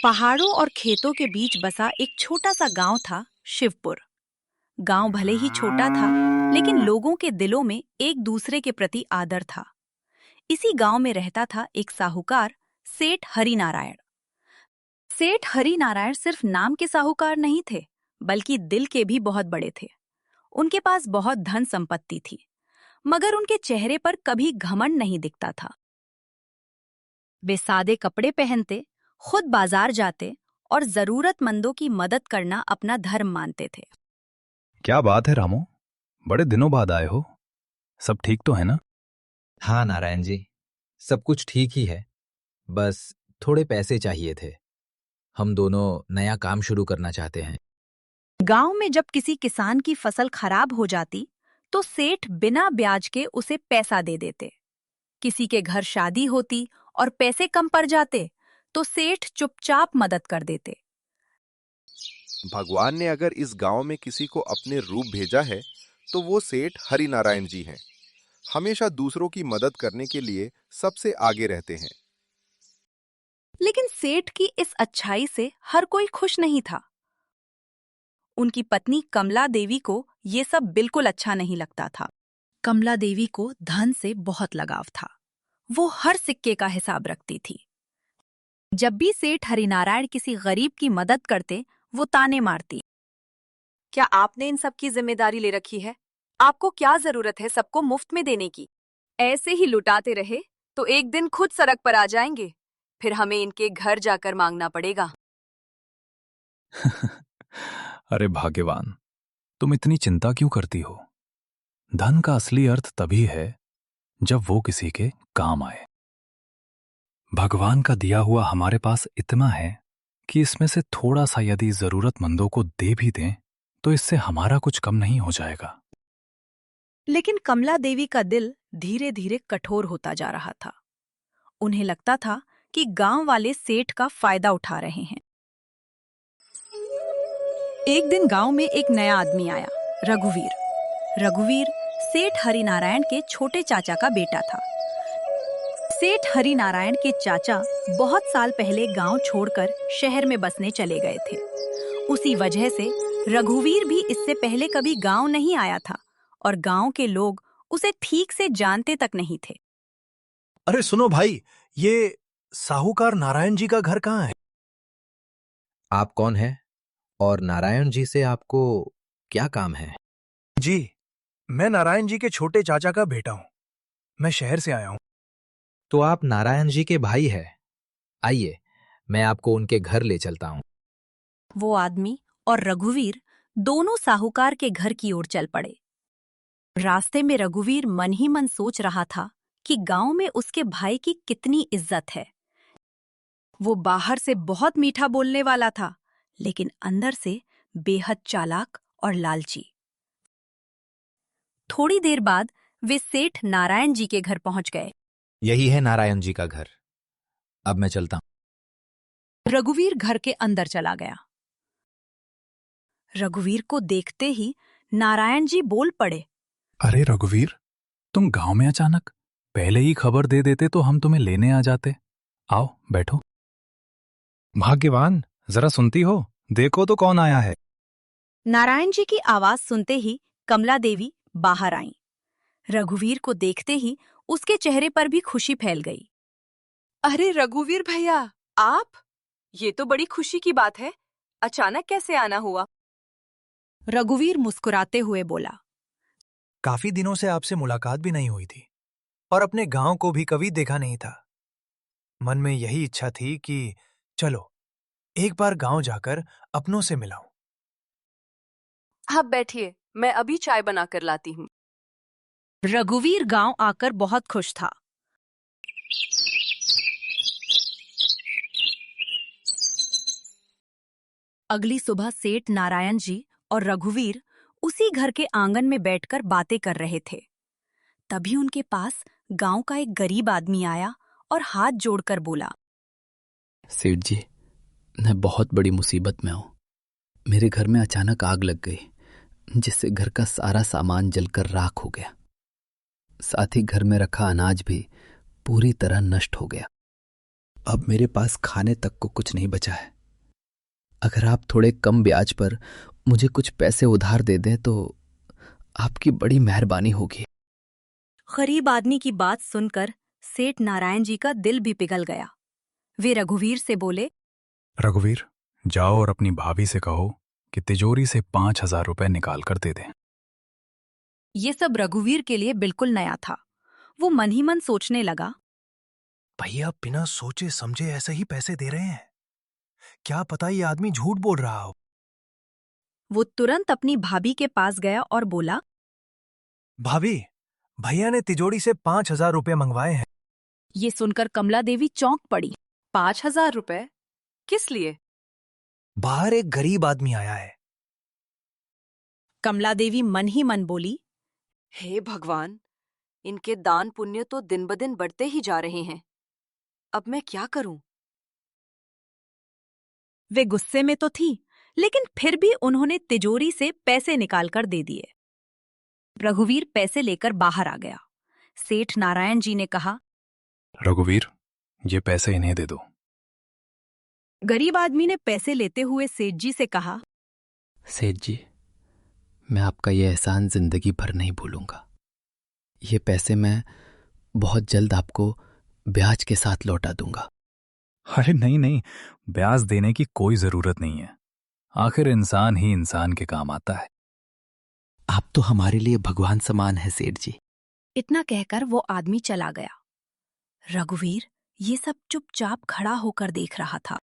पहाड़ों और खेतों के बीच बसा एक छोटा सा गांव था, शिवपुर। गांव भले ही छोटा था, लेकिन लोगों के दिलों में एक दूसरे के प्रति आदर था। इसी गांव में रहता था एक साहूकार, सेठ हरिनारायण। सेठ हरिनारायण सिर्फ नाम के साहूकार नहीं थे, बल्कि दिल के भी बहुत बड़े थे। उनके पास बहुत धन संपत्ति थी, मगर उनके चेहरे पर कभी घमंड नहीं दिखता था। वे सादे कपड़े पहनते, खुद बाजार जाते और जरूरतमंदों की मदद करना अपना धर्म मानते थे। क्या बात है रामू, बड़े दिनों बाद आए हो। सब ठीक तो है ना? हाँ नारायण जी, सब कुछ ठीक ही है। बस थोड़े पैसे चाहिए थे। हम दोनों नया काम शुरू करना चाहते हैं। गांव में जब किसी किसान की फसल खराब हो जाती, तो सेठ बिना ब्याज के उसे पैसा दे देते। किसी के घर शादी होती और पैसे कम पड़ जाते, तो सेठ चुपचाप मदद कर देते। भगवान ने अगर इस गांव में किसी को अपने रूप भेजा है तो वो सेठ हरिनारायण जी हैं। हमेशा दूसरों की मदद करने के लिए सबसे आगे रहते हैं। लेकिन सेठ की इस अच्छाई से हर कोई खुश नहीं था। उनकी पत्नी कमला देवी को ये सब बिल्कुल अच्छा नहीं लगता था। कमला देवी को धन से बहुत लगाव था। वो हर सिक्के का हिसाब रखती थी। जब भी सेठ हरिनारायण किसी गरीब की मदद करते, वो ताने मारती। क्या आपने इन सब की जिम्मेदारी ले रखी है? आपको क्या जरूरत है सबको मुफ्त में देने की? ऐसे ही लुटाते रहे तो एक दिन खुद सड़क पर आ जाएंगे, फिर हमें इनके घर जाकर मांगना पड़ेगा। अरे भाग्यवान, तुम इतनी चिंता क्यों करती हो? धन का असली अर्थ तभी है जब वो किसी के काम आए। भगवान का दिया हुआ हमारे पास इतना है कि इसमें से थोड़ा सा यदि जरूरतमंदों को दे भी दें तो इससे हमारा कुछ कम नहीं हो जाएगा। लेकिन कमला देवी का दिल धीरे धीरे कठोर होता जा रहा था। उन्हें लगता था कि गांव वाले सेठ का फायदा उठा रहे हैं। एक दिन गांव में एक नया आदमी आया, रघुवीर। रघुवीर सेठ हरिनारायण के छोटे चाचा का बेटा था। सेठ हरिनारायण के चाचा बहुत साल पहले गांव छोड़कर शहर में बसने चले गए थे। उसी वजह से रघुवीर भी इससे पहले कभी गांव नहीं आया था और गांव के लोग उसे ठीक से जानते तक नहीं थे। अरे सुनो भाई, ये साहूकार नारायण जी का घर कहाँ है? आप कौन हैं और नारायण जी से आपको क्या काम है? जी, मैं नारायण जी के छोटे चाचा का बेटा हूँ। मैं शहर से आया हूँ। तो आप नारायण जी के भाई हैं। आइए, मैं आपको उनके घर ले चलता हूँ। वो आदमी और रघुवीर दोनों साहूकार के घर की ओर चल पड़े। रास्ते में रघुवीर मन ही मन सोच रहा था कि गांव में उसके भाई की कितनी इज्जत है। वो बाहर से बहुत मीठा बोलने वाला था, लेकिन अंदर से बेहद चालाक और लालची। थोड़ी देर बाद वे सेठ नारायण जी के घर पहुंच गए। यही है नारायण जी का घर। अब मैं चलता हूँ। रघुवीर घर के अंदर चला गया। रघुवीर को देखते ही नारायण जी बोल पड़े। अरे रघुवीर, तुम गांव में अचानक? पहले ही खबर दे देते तो हम तुम्हें लेने आ जाते। आओ बैठो। भाग्यवान, जरा सुनती हो? देखो तो कौन आया है। नारायण जी की आवाज सुनते ही कमला देवी बाहर आईं। रघुवीर को देखते ही उसके चेहरे पर भी खुशी फैल गई। अरे रघुवीर भैया, आप? ये तो बड़ी खुशी की बात है। अचानक कैसे आना हुआ? रघुवीर मुस्कुराते हुए बोला। काफी दिनों से आपसे मुलाकात भी नहीं हुई थी और अपने गांव को भी कभी देखा नहीं था। मन में यही इच्छा थी कि चलो एक बार गांव जाकर अपनों से मिलाऊं। आप बैठिए, मैं अभी चाय बनाकर लाती हूँ। रघुवीर गांव आकर बहुत खुश था। अगली सुबह सेठ नारायण जी और रघुवीर उसी घर के आंगन में बैठकर बातें कर रहे थे। तभी उनके पास गांव का एक गरीब आदमी आया और हाथ जोड़कर बोला। सेठ जी, मैं बहुत बड़ी मुसीबत में हूँ। मेरे घर में अचानक आग लग गई, जिससे घर का सारा सामान जलकर राख हो गया। साथ ही घर में रखा अनाज भी पूरी तरह नष्ट हो गया। अब मेरे पास खाने तक को कुछ नहीं बचा है। अगर आप थोड़े कम ब्याज पर मुझे कुछ पैसे उधार दे दें तो आपकी बड़ी मेहरबानी होगी। गरीब आदमी की बात सुनकर सेठ नारायण जी का दिल भी पिघल गया। वे रघुवीर से बोले, रघुवीर, जाओ और अपनी भाभी से कहो कि तिजोरी से 5,000 रुपए निकाल कर दे दें। ये सब रघुवीर के लिए बिल्कुल नया था। वो मन ही मन सोचने लगा, भैया बिना सोचे समझे ऐसे ही पैसे दे रहे हैं। क्या पता ये आदमी झूठ बोल रहा हो। वो तुरंत अपनी भाभी के पास गया और बोला, भाभी, भैया ने तिजोरी से 5,000 रुपये मंगवाए हैं। ये सुनकर कमला देवी चौंक पड़ी। 5,000 रुपए? किस लिए? बाहर एक गरीब आदमी आया है। कमला देवी मन ही मन बोली, हे भगवान, इनके दान पुण्य तो दिन ब दिन बढ़ते ही जा रहे हैं। अब मैं क्या करूं? वे गुस्से में तो थी, लेकिन फिर भी उन्होंने तिजोरी से पैसे निकालकर दे दिए। रघुवीर पैसे लेकर बाहर आ गया। सेठ नारायण जी ने कहा, रघुवीर, ये पैसे इन्हें दे दो। गरीब आदमी ने पैसे लेते हुए सेठ जी से कहा, सेठ जी, मैं आपका ये एहसान जिंदगी भर नहीं भूलूंगा। ये पैसे मैं बहुत जल्द आपको ब्याज के साथ लौटा दूंगा। अरे नहीं नहीं, ब्याज देने की कोई जरूरत नहीं है। आखिर इंसान ही इंसान के काम आता है। आप तो हमारे लिए भगवान समान है सेठ जी। इतना कहकर वो आदमी चला गया। रघुवीर ये सब चुपचाप खड़ा होकर देख रहा था।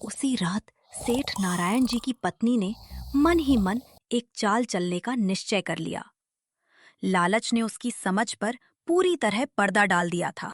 उसी रात सेठ नारायण जी की पत्नी ने मन ही मन एक चाल चलने का निश्चय कर लिया। लालच ने उसकी समझ पर पूरी तरह पर्दा डाल दिया था।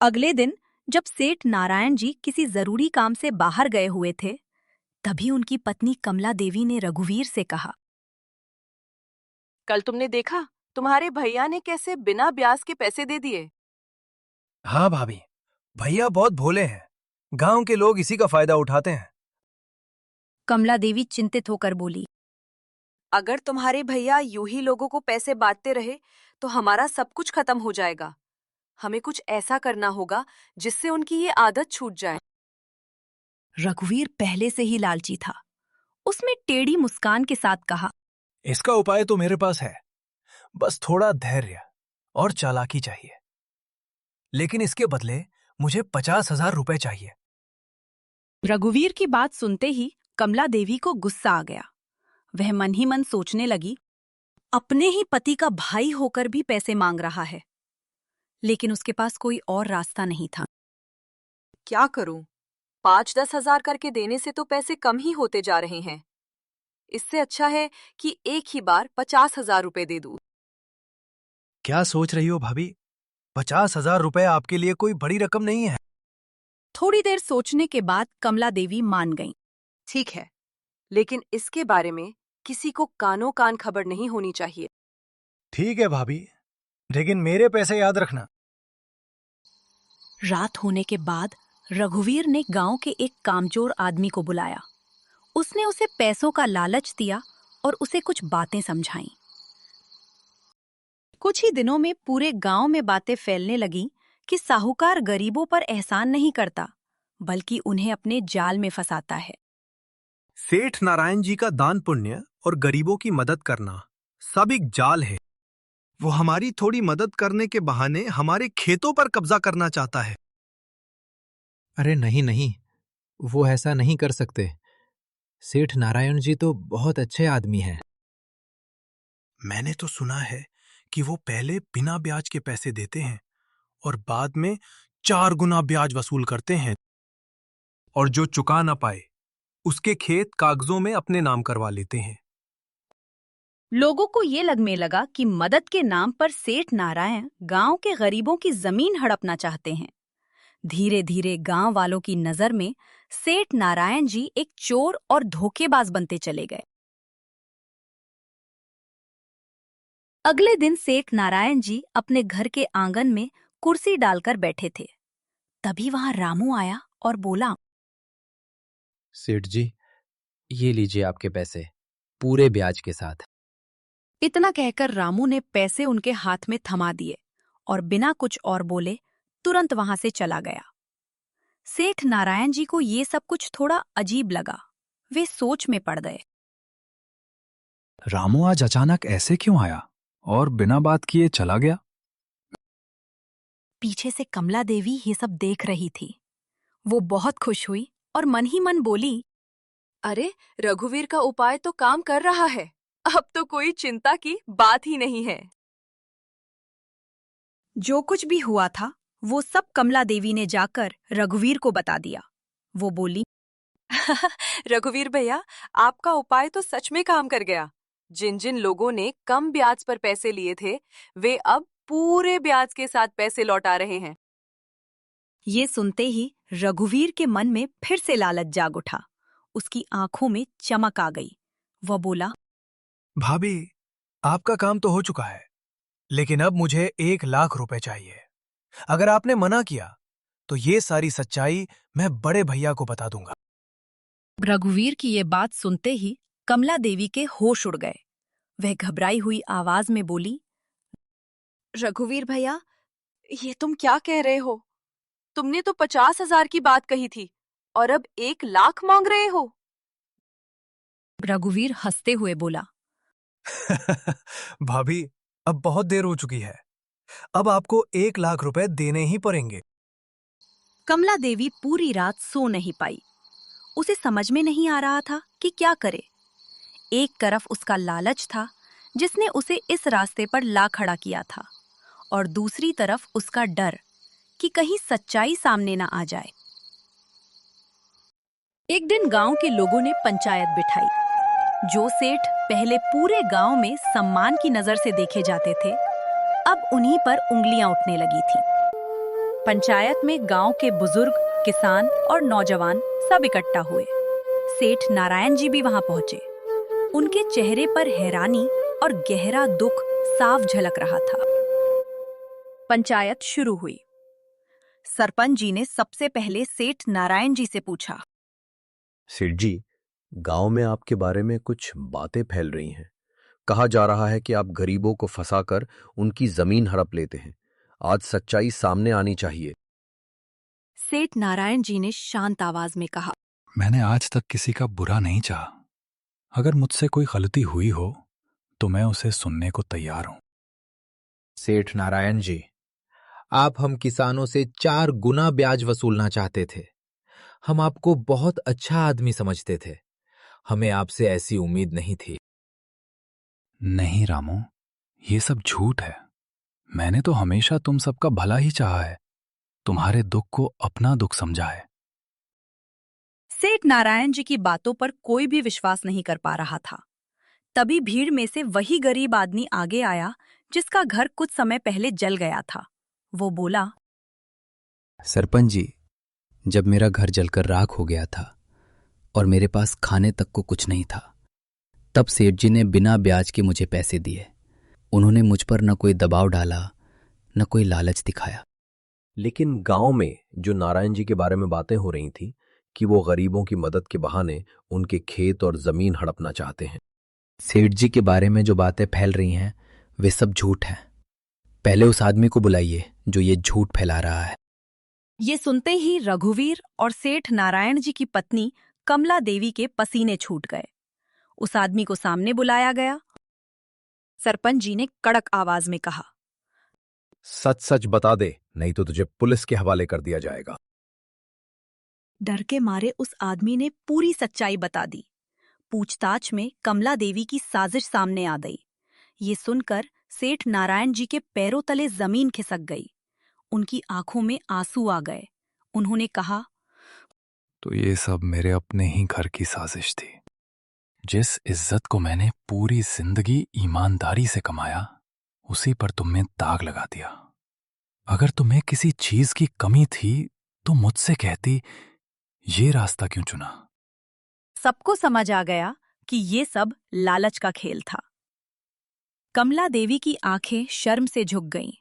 अगले दिन जब सेठ नारायण जी किसी जरूरी काम से बाहर गए हुए थे, तभी उनकी पत्नी कमला देवी ने रघुवीर से कहा, कल तुमने देखा तुम्हारे भैया ने कैसे बिना ब्याज के पैसे दे दिए। हाँ भाभी, भैया बहुत भोले हैं। गांव के लोग इसी का फायदा उठाते हैं। कमला देवी चिंतित होकर बोली, अगर तुम्हारे भैया यूं ही लोगों को पैसे बांटते रहे तो हमारा सब कुछ खत्म हो जाएगा। हमें कुछ ऐसा करना होगा जिससे उनकी ये आदत छूट जाए। रघुवीर पहले से ही लालची था। उसने टेढ़ी मुस्कान के साथ कहा, इसका उपाय तो मेरे पास है। बस थोड़ा धैर्य और चालाकी चाहिए। लेकिन इसके बदले मुझे 50,000 रुपए चाहिए। रघुवीर की बात सुनते ही कमला देवी को गुस्सा आ गया। वह मन ही मन सोचने लगी, अपने ही पति का भाई होकर भी पैसे मांग रहा है। लेकिन उसके पास कोई और रास्ता नहीं था। क्या करूं? 5-10 हजार करके देने से तो पैसे कम ही होते जा रहे हैं। इससे अच्छा है कि एक ही बार 50,000 रुपए दे दूं। क्या सोच रही हो भाभी? 50,000 रुपए आपके लिए कोई बड़ी रकम नहीं है। थोड़ी देर सोचने के बाद कमला देवी मान गईं। ठीक है, लेकिन इसके बारे में किसी को कानो कान खबर नहीं होनी चाहिए। ठीक है भाभी, लेकिन मेरे पैसे याद रखना। रात होने के बाद रघुवीर ने गांव के एक कामचोर आदमी को बुलाया। उसने उसे पैसों का लालच दिया और उसे कुछ बातें समझाईं। कुछ ही दिनों में पूरे गांव में बातें फैलने लगीं कि साहूकार गरीबों पर एहसान नहीं करता, बल्कि उन्हें अपने जाल में फंसाता है। सेठ नारायण जी का दान पुण्य और गरीबों की मदद करना सब एक जाल है। वो हमारी थोड़ी मदद करने के बहाने हमारे खेतों पर कब्जा करना चाहता है। अरे नहीं नहीं, वो ऐसा नहीं कर सकते। सेठ नारायण जी तो बहुत अच्छे आदमी हैं। मैंने तो सुना है कि वो पहले बिना ब्याज के पैसे देते हैं और बाद में 4 गुना ब्याज वसूल करते हैं। और जो चुका ना पाए उसके खेत कागजों में अपने नाम करवा लेते हैं। लोगों को ये लगने लगा कि मदद के नाम पर सेठ नारायण गांव के गरीबों की जमीन हड़पना चाहते हैं। धीरे धीरे गांव वालों की नजर में सेठ नारायण जी एक चोर और धोखेबाज बनते चले गए। अगले दिन सेठ नारायण जी अपने घर के आंगन में कुर्सी डालकर बैठे थे। तभी वहां रामू आया और बोला, सेठ जी, ये लीजिए आपके पैसे, पूरे ब्याज के साथ। इतना कहकर रामू ने पैसे उनके हाथ में थमा दिए और बिना कुछ और बोले तुरंत वहां से चला गया। सेठ नारायण जी को ये सब कुछ थोड़ा अजीब लगा। वे सोच में पड़ गए। रामू आज अचानक ऐसे क्यों आया और बिना बात किए चला गया? पीछे से कमला देवी ये सब देख रही थी। वो बहुत खुश हुई और मन ही मन बोली, अरे, रघुवीर का उपाय तो काम कर रहा है। अब तो कोई चिंता की बात ही नहीं है। जो कुछ भी हुआ था वो सब कमला देवी ने जाकर रघुवीर को बता दिया। वो बोली, रघुवीर भैया, आपका उपाय तो सच में काम कर गया। जिन जिन लोगों ने कम ब्याज पर पैसे लिए थे, वे अब पूरे ब्याज के साथ पैसे लौटा रहे हैं। ये सुनते ही रघुवीर के मन में फिर से लालच जाग उठा। उसकी आंखों में चमक आ गई। वह बोला, भाभी, आपका काम तो हो चुका है, लेकिन अब मुझे 1,00,000 रुपए चाहिए। अगर आपने मना किया तो ये सारी सच्चाई मैं बड़े भैया को बता दूंगा। रघुवीर की ये बात सुनते ही कमला देवी के होश उड़ गए। वह घबराई हुई आवाज में बोली, रघुवीर भैया, ये तुम क्या कह रहे हो? तुमने तो 50,000 की बात कही थी और अब 1,00,000 मांग रहे हो। रघुवीर हंसते हुए बोला, भाभी, अब बहुत देर हो चुकी है। अब आपको 1,00,000 रुपए देने ही पड़ेंगे। कमला देवी पूरी रात सो नहीं पाई। उसे समझ में नहीं आ रहा था कि क्या करे। एक तरफ उसका लालच था जिसने उसे इस रास्ते पर ला खड़ा किया था, और दूसरी तरफ उसका डर कि कहीं सच्चाई सामने न आ जाए। एक दिन गांव के लोगों ने पंचायत बिठाई। जो सेठ पहले पूरे गांव में सम्मान की नजर से देखे जाते थे, अब उन्हीं पर उंगलियां उठने लगी थीं। पंचायत में गांव के बुजुर्ग, किसान और नौजवान सब इकट्ठा हुए। सेठ नारायण जी भी वहां पहुंचे। उनके चेहरे पर हैरानी और गहरा दुख साफ झलक रहा था। पंचायत शुरू हुई। सरपंच जी ने सबसे पहले सेठ नारायण जी से पूछा, सेठ जी, गांव में आपके बारे में कुछ बातें फैल रही हैं। कहा जा रहा है कि आप गरीबों को फंसाकर उनकी जमीन हड़प लेते हैं। आज सच्चाई सामने आनी चाहिए। सेठ नारायण जी ने शांत आवाज में कहा, मैंने आज तक किसी का बुरा नहीं चाहा। अगर मुझसे कोई गलती हुई हो तो मैं उसे सुनने को तैयार हूं। सेठ नारायण जी, आप हम किसानों से 4 गुना ब्याज वसूलना चाहते थे। हम आपको बहुत अच्छा आदमी समझते थे। हमें आपसे ऐसी उम्मीद नहीं थी। नहीं रामू, ये सब झूठ है। मैंने तो हमेशा तुम सबका भला ही चाहा है, तुम्हारे दुख को अपना दुख समझा है। सेठ नारायण जी की बातों पर कोई भी विश्वास नहीं कर पा रहा था। तभी भीड़ में से वही गरीब आदमी आगे आया जिसका घर कुछ समय पहले जल गया था। वो बोला, सरपंच जी, जब मेरा घर जलकर राख हो गया था और मेरे पास खाने तक को कुछ नहीं था, तब सेठ जी ने बिना ब्याज के मुझे पैसे दिए। उन्होंने मुझ पर न कोई दबाव डाला, न कोई लालच दिखाया। लेकिन गांव में जो नारायण जी के बारे में बातें हो रही थी कि वो गरीबों की मदद के बहाने उनके खेत और जमीन हड़पना चाहते हैं। सेठ जी के बारे में जो बातें फैल रही हैं वे सब झूठ हैं। पहले उस आदमी को बुलाइए जो ये झूठ फैला रहा है। ये सुनते ही रघुवीर और सेठ नारायण जी की पत्नी कमला देवी के पसीने छूट गए। उस आदमी को सामने बुलाया गया। सरपंच जी ने कड़क आवाज में कहा, सच सच बता दे, नहीं तो तुझे पुलिस के हवाले कर दिया जाएगा। डर के मारे उस आदमी ने पूरी सच्चाई बता दी। पूछताछ में कमला देवी की साजिश सामने आ गई। ये सुनकर सेठ नारायण जी के पैरों तले जमीन खिसक गई। उनकी आंखों में आंसू आ गए। उन्होंने कहा, तो ये सब मेरे अपने ही घर की साजिश थी। जिस इज्जत को मैंने पूरी जिंदगी ईमानदारी से कमाया, उसी पर तुमने दाग लगा दिया। अगर तुम्हें किसी चीज की कमी थी तो मुझसे कहती, ये रास्ता क्यों चुना? सबको समझ आ गया कि ये सब लालच का खेल था। कमला देवी की आंखें शर्म से झुक गईं।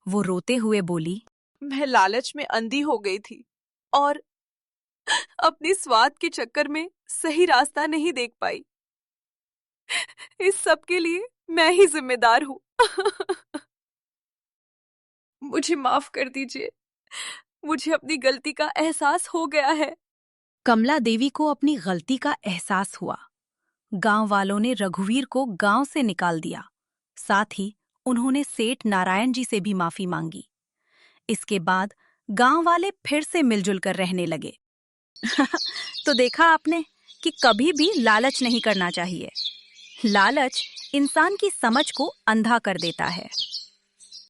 वो रोते हुए बोली, मैं लालच में अंधी हो गई थी और अपने स्वाद के चक्कर में सही रास्ता नहीं देख पाई। इस सब के लिए मैं ही जिम्मेदार हूँ। मुझे माफ कर दीजिए, मुझे अपनी गलती का एहसास हो गया है। कमला देवी को अपनी गलती का एहसास हुआ। गांव वालों ने रघुवीर को गांव से निकाल दिया। साथ ही उन्होंने सेठ नारायण जी से भी माफी मांगी। इसके बाद गांव वाले फिर से मिलजुल कर रहने लगे। तो देखा आपने कि कभी भी लालच नहीं करना चाहिए। लालच इंसान की समझ को अंधा कर देता है।